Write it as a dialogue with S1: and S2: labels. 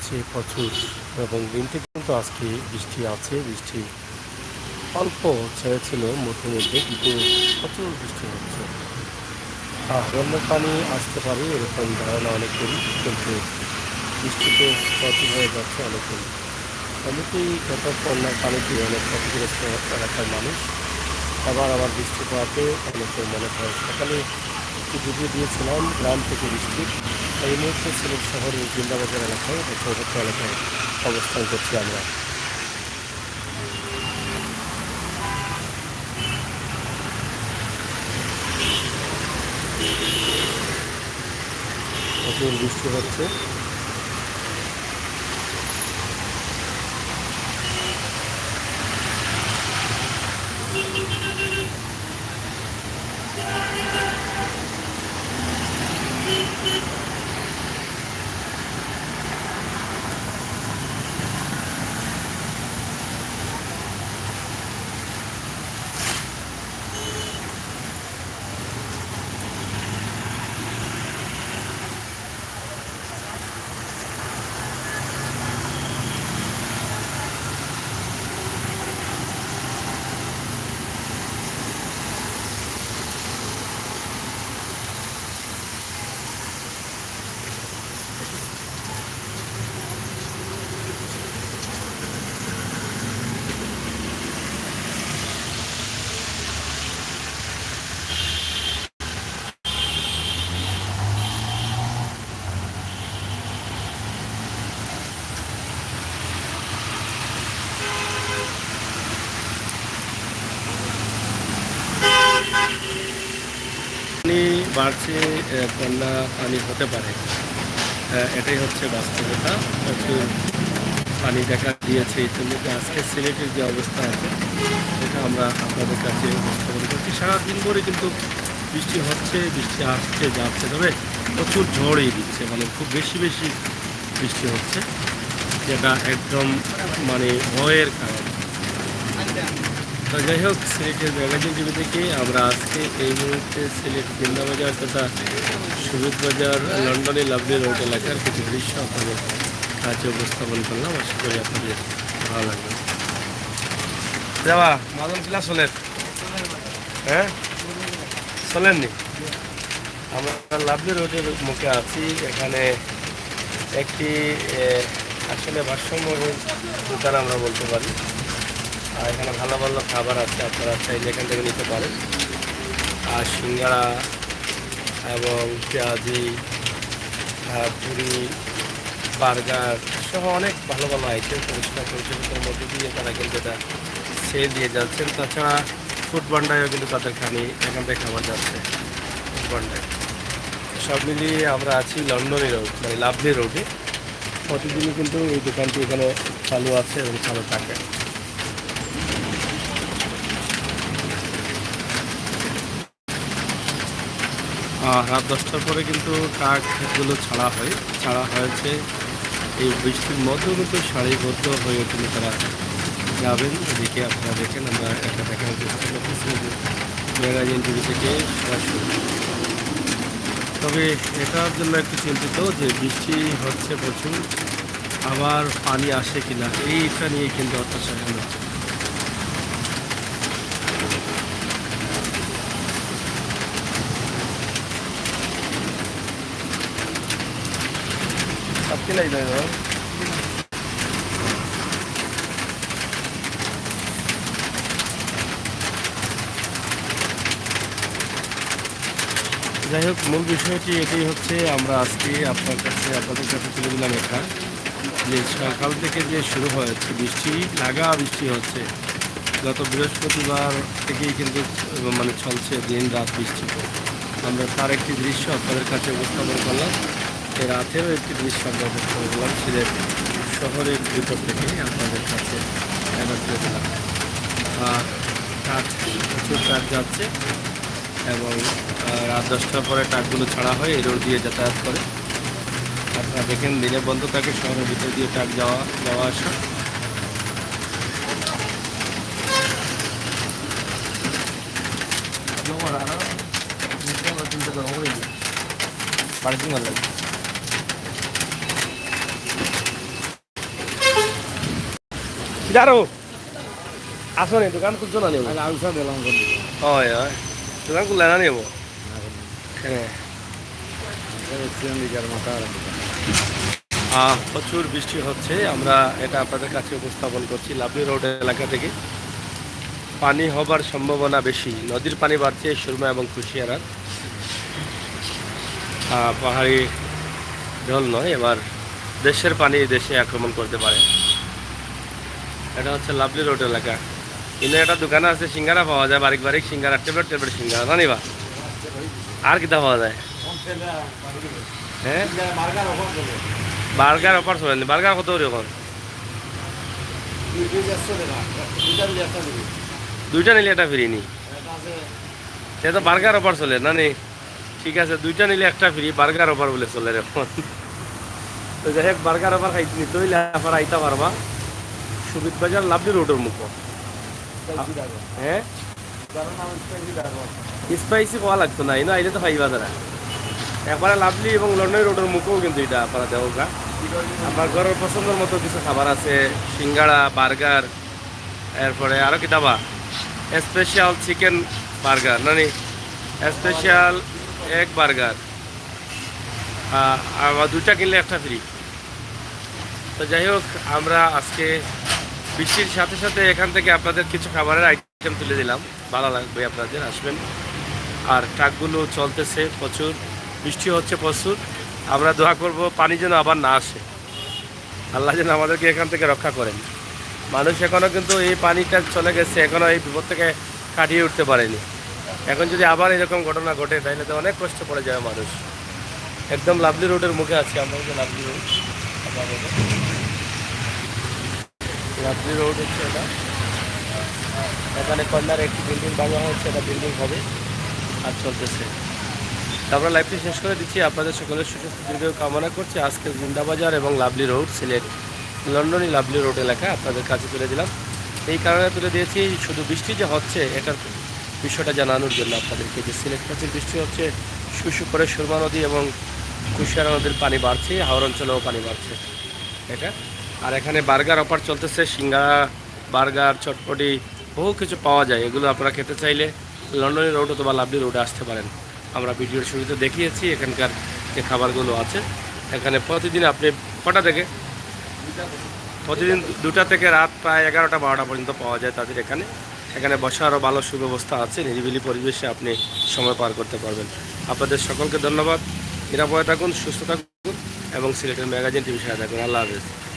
S1: হচ্ছে প্রচুর, এবং দিন থেকে কিন্তু আজকে বৃষ্টি আছে। বৃষ্টি অল্প ছেড়েছিল মধ্যে, কিন্তু প্রচুর বৃষ্টি হচ্ছে। বন্যার পানি আসতে পারে এরকম ধারণা অনেকেরই, কিন্তু বৃষ্টিতে প্রচুর হয়ে যাচ্ছে অনেকেই। অনেকেই গত বন্যার পানিতে অনেক ক্ষতিগ্রস্ত এলাকার মানুষ। আবার বৃষ্টি পড়াতে অনেকের মনে হয়। সকালে একটি ভিডিও দিয়েছিলাম গ্রাম থেকে বৃষ্টির। এই মুহূর্তে সিলেট শহরের জিন্দাবাজার এলাকায় বা চৌরাস্তা এলাকায় অবস্থান করছি আমরা। প্রচুর বৃষ্টি হচ্ছে। পানি বাড়ছে, বন্যা পানি হতে পারে, এটাই হচ্ছে বাস্তবতা। প্রচুর পানি দেখা দিয়েছে। ইতিমধ্যে আজকে সিলেটের যে অবস্থা আছে এটা আমরা আপনাদের কাছে উপস্থাপন করছি। সারাদিন ধরে কিন্তু বৃষ্টি হচ্ছে, বৃষ্টি আসছে যাচ্ছে, তবে প্রচুর ঝড়ই দিচ্ছে, মানে খুব বেশি বৃষ্টি হচ্ছে, যেটা একদম মানে ভয়ের কারণ। তো যাই হোক, সিলেটের ম্যাগাজিন টিভি থেকে আমরা আজকে এই মুহূর্তে সিলেট জিন্দাবাজার তথা সুবিধ বাজার লন্ডনে লাভলি রোড এলাকার কিছু দৃশ্য আপনাদের কাছে উপস্থাপন করলাম। আশা করি আপনাদের ভালো লাগবে। যাওয়া মাদন কিলা চলেন? হ্যাঁ, চলেননি? আমরা লাভলি রোডের মুখে আছি। এখানে একটি আসলে ভারসাম্যহীন দোকান আমরা বলতে পারি। আর এখানে ভালো ভালো খাবার আছে, আপনারা চাইলে এখান থেকে নিতে পারেন। আর সিঙ্গাড়া এবং পেঁয়াজি, পুরি, বার্গার সহ অনেক ভালো ভালো আইটেম পরিষ্কার পরিচ্ছন্নতার মধ্যে দিয়ে তারা কিন্তু এটা সেল দিয়ে যাচ্ছেন। তাছাড়া ফুড ভান্ডারেও কিন্তু তাদের এখান থেকে খাবার যাচ্ছে ফুড ভান্ডার। সব মিলিয়ে আমরা আছি লন্ডনের রোড, মানে লাভলি রোডে। প্রতিদিনই কিন্তু এই দোকানটি এখানে চালু আছে এবং চালু থাকে। রাত 10টার পরে কিন্তু ট্রাকগুলো ছাড়া হয়েছে। এই বৃষ্টির মধ্যেও কিন্তু সারিবদ্ধ হয়ে কিন্তু তারা যাবেন। এদিকে আপনারা দেখেন, আমরা একটা দেখানোর চেষ্টা করতেছি ম্যাগাজিন টিভি থেকে সরাসরি। তবে এটার জন্য একটু চিন্তিত যে বৃষ্টি হচ্ছে প্রচুর, আবার পানি আসে কিনা এইটা নিয়ে কিন্তু হতাশা হচ্ছে। যাই হোক, মূল বিষয়টি এটাই হচ্ছে, আমরা আজকে আপনাদের কাছে তুলে দিলাম এটা, যে সকাল থেকে যে শুরু হয়েছে বৃষ্টি, বৃষ্টি হচ্ছে। গত বৃহস্পতিবার থেকেই কিন্তু মানে চলছে দিন রাত বৃষ্টি। আমরা তার একটি দৃশ্য আপনাদের কাছে উপস্থাপন করলাম। এই রাতেরও একটি দৃশ্য আমরা উপস্থাপন করলাম সিলেট শহরের ভিতর থেকে আপনাদের কাছে তুলে দিলাম। ট্রাক, প্রচুর ট্রাক যাচ্ছে, এবং রাত 10টার পরে ট্রাকগুলো ছাড়া হয়, এই রোড দিয়ে যাতায়াত করে। আপনারা দেখেন, দিনে বন্ধ থাকে, শহরের ভিতর দিয়ে ট্রাক যাওয়া আসা। পার্কিং লাগে। যারো আসো নি দোকান খুলছো না নেব
S2: আলসা দিলাম
S1: হয় হয় দোকান খুললে না নেব হ্যাঁ প্রচুর বৃষ্টি হচ্ছে আমরা এটা আপনাদের কাছে উপস্থাপন করছি লাভলি রোড এলাকা থেকে পানি হবার সম্ভাবনা বেশি নদীর পানি বাড়ছে সুরমা এবং কুশিয়ারার পাহাড়ি ঢল নয় এবার দেশের পানি দেশে আক্রমণ করতে পারে এটা হচ্ছে লাভলি রোড এলাকা কিন্তু একটা দোকানে আছে সিঙ্গারা পাওয়া যায় বারিক বারিক সিঙ্গারা টেবলেট টেবলেট সিঙ্গারা না নিবা আর কিতা পাওয়া যায় হ্যাঁ বার্গার অফার চলেন বার্গার কত করে এখন দুইটা নিলে একটা ফ্রি নি সে তো বার্গার অফার চলে না নি ঠিক আছে দুইটা নিলে একটা ফ্রি বার্গার অফার বলে চলে এখন তো যাই হোক বার্গার অফার খাইতে নিতে হইলে আবার আইতা পারবা সুবিধ বাজার লাভলি রোডের মুখ হ্যাঁ স্পাইসি খাওয়া লাগতো না না আইলে তো খাইবা তারা একবারে লাভলি এবং লন্ডন রোডের মুখেও কিন্তু এটা আপনারা দেওয়া আমার ঘরের পছন্দের মতো কিছু খাবার আছে সিঙ্গাড়া বার্গার এরপরে আরও কি দাবা স্পেশাল চিকেন বার্গার নানি স্পেশাল এগ বার্গার আর দুটা কিনলে একটা ফ্রি তো যাই হোক আমরা আজকে বৃষ্টির সাথে সাথে এখান থেকে আপনাদের কিছু খাবারের আইটেম তুলে দিলাম ভালো লাগবে আপনাদের আসবেন আর ট্রাকগুলো চলতেছে প্রচুর বৃষ্টি হচ্ছে প্রচুর আমরা দোয়া করব পানি যেন আবার না আসে আল্লাহ যেন আমাদেরকে এখান থেকে রক্ষা করেন মানুষ এখনও কিন্তু এই পানিটা চলে গেছে এখনও এই বিপদ থেকে কাটিয়ে উঠতে পারেনি এখন যদি আবার এরকম ঘটনা ঘটে তাহলে তো অনেক কষ্ট পড়ে যাবে মানুষ একদম লাভলি রোডের মুখে আছি আমরা যে লাভলি রোড লাভলি রোড হচ্ছে এটা এখানে কর্নার একটি বিল্ডিং ভাঙা হচ্ছে এটা বিল্ডিং হবে আর চলতেছে আমরা লাইভটি শেষ করে দিচ্ছি আপনাদের সকলের সুস্বাস্থ্য দীর্ঘ কামনা করছি আজকে জিন্দাবাজার এবং লাভলি রোড সিলেট লন্ডনই লাভলি রোড এলাকা আপনাদের কাছে তুলে দিলাম এই কারণে তুলে দিয়েছি শুধু বৃষ্টি যে হচ্ছে এটার বিষয়টা জানানোর জন্য আপনাদেরকে যে সিলেট প্রচুর বৃষ্টি হচ্ছে শুশু করে সুরমা নদী এবং কুশিয়ারা নদীর পানি বাড়ছে হাওর অঞ্চলেও পানি বাড়ছে এটা আর এখানে বার্গার অফার চলতেছে সিঙ্গারা বার্গার চটপটি বহু কিছু পাওয়া যায় এগুলো আপনারা খেতে চাইলে লন্ডনের রোড অথবা লাভলি রোডে আসতে পারেন আমরা ভিডিওর শুরুতে দেখিয়েছি এখানকার যে খাবারগুলো আছে এখানে প্রতিদিন আপনি কটা থেকে প্রতিদিন 2টা থেকে রাত প্রায় 11টা 12টা পর্যন্ত পাওয়া যায় তাদের এখানে এখানে বসারও ভালো সুব্যবস্থা আছে নিরিবিলি পরিবেশে আপনি সময় পার করতে পারবেন আপনাদের সকলকে ধন্যবাদ নিরাপদে থাকুন সুস্থ থাকুন এবং সিলেটের ম্যাগাজিন টিভি সাথে থাকুন আল্লাহ হাফেজ